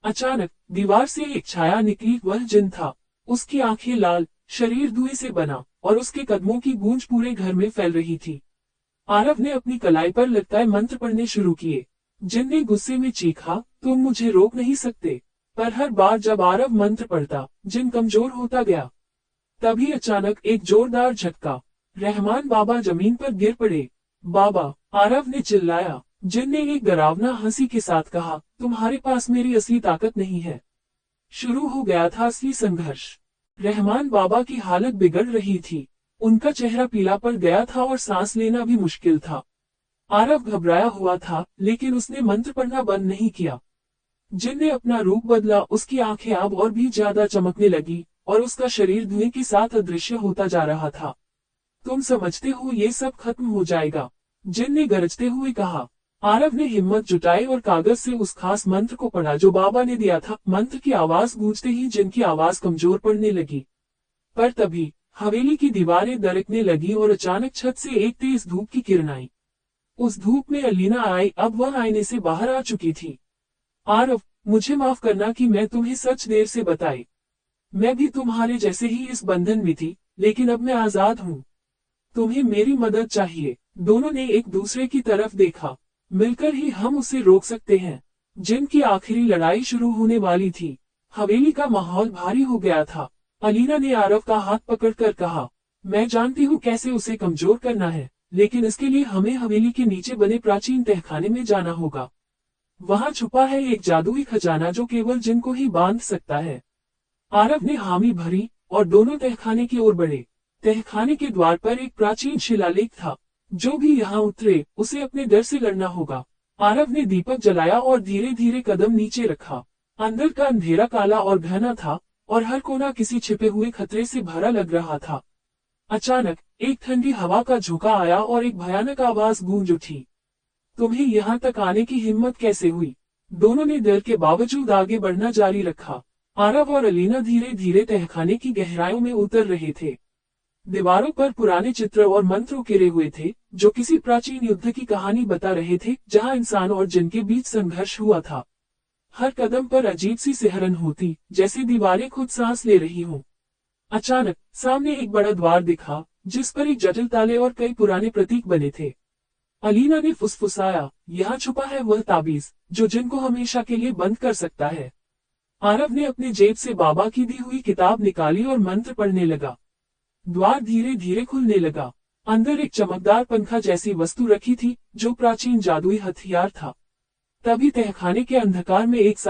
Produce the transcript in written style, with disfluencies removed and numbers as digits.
अचानक दीवार से एक छाया निकली, वह जिन था। उसकी आंखें लाल, शरीर धुएं से बना और उसके कदमों की गूंज पूरे घर में फैल रही थी। आरव ने अपनी कलाई पर लटकाए मंत्र पढ़ने शुरू किए। जिन ने गुस्से में चीखा, तुम मुझे रोक नहीं सकते। पर हर बार जब आरव मंत्र पढ़ता, जिन कमजोर होता गया। तभी अचानक एक जोरदार झटका। रहमान बाबा जमीन पर गिर पड़े। बाबा, आरव ने चिल्लाया। जिन ने एक डरावना हंसी के साथ कहा, तुम्हारे पास मेरी असली ताकत नहीं है। शुरू हो गया था असली संघर्ष। रहमान बाबा की हालत बिगड़ रही थी। उनका चेहरा पीला पड़ गया था और सांस लेना भी मुश्किल था। आरव घबराया हुआ था, लेकिन उसने मंत्र पढ़ना बंद नहीं किया। जिन ने अपना रूप बदला, उसकी आंखें अब और भी ज्यादा चमकने लगी और उसका शरीर धुएं के साथ अदृश्य होता जा रहा था। तुम समझते हो ये सब खत्म हो जाएगा? जिन ने गरजते हुए कहा। आरव ने हिम्मत जुटाई और कागज से उस खास मंत्र को पढ़ा जो बाबा ने दिया था। मंत्र की आवाज गूंजते ही जिनकी आवाज कमजोर पड़ने लगी। पर तभी हवेली की दीवारें दरकने लगी और अचानक छत से एक तेज धूप की किरण आई। उस धूप में अलीना आई। अब वह आईने से बाहर आ चुकी थी। आरव, मुझे माफ करना कि मैं तुम्हें सच देर से बताई। मैं भी तुम्हारे जैसे ही इस बंधन में थी, लेकिन अब मैं आजाद हूँ। तुम्हें मेरी मदद चाहिए। दोनों ने एक दूसरे की तरफ देखा। मिलकर ही हम उसे रोक सकते हैं। जिनकी आखिरी लड़ाई शुरू होने वाली थी। हवेली का माहौल भारी हो गया था। अलीना ने आरव का हाथ पकड़कर कहा, मैं जानती हूँ कैसे उसे कमजोर करना है, लेकिन इसके लिए हमें हवेली के नीचे बने प्राचीन तहखाने में जाना होगा। वहां छुपा है एक जादुई खजाना जो केवल जिनको ही बांध सकता है। आरव ने हामी भरी और दोनों तहखाने की ओर बढ़े। तहखाने के द्वार पर एक प्राचीन शिलालेख था। जो भी यहाँ उतरे, उसे अपने डर से लड़ना होगा। आरव ने दीपक जलाया और धीरे धीरे कदम नीचे रखा। अंदर का अंधेरा काला और घना था और हर कोना किसी छिपे हुए खतरे से भरा लग रहा था। अचानक एक ठंडी हवा का झोंका आया और एक भयानक आवाज गूंज उठी। तुम्हें यहाँ तक आने की हिम्मत कैसे हुई? दोनों ने डर के बावजूद आगे बढ़ना जारी रखा। आरव और अलीना धीरे धीरे तहखाने की गहराइयों में उतर रहे थे। दीवारों पर पुराने चित्र और मंत्र उकेरे हुए थे, जो किसी प्राचीन युद्ध की कहानी बता रहे थे, जहां इंसान और जिन के बीच संघर्ष हुआ था। हर कदम पर अजीब सी सिहरन होती, जैसे दीवारें खुद सांस ले रही हों। अचानक सामने एक बड़ा द्वार दिखा, जिस पर एक जटिल ताले और कई पुराने प्रतीक बने थे। अलीना ने फुसफुसाया, यहाँ छुपा है वह ताबीज, जो जिनको हमेशा के लिए बंद कर सकता है। आरव ने अपने जेब से बाबा की दी हुई किताब निकाली और मंत्र पढ़ने लगा। द्वार धीरे धीरे खुलने लगा। अंदर एक चमकदार पंखा जैसी वस्तु रखी थी, जो प्राचीन जादुई हथियार था। तभी तहखाने के अंधकार में एक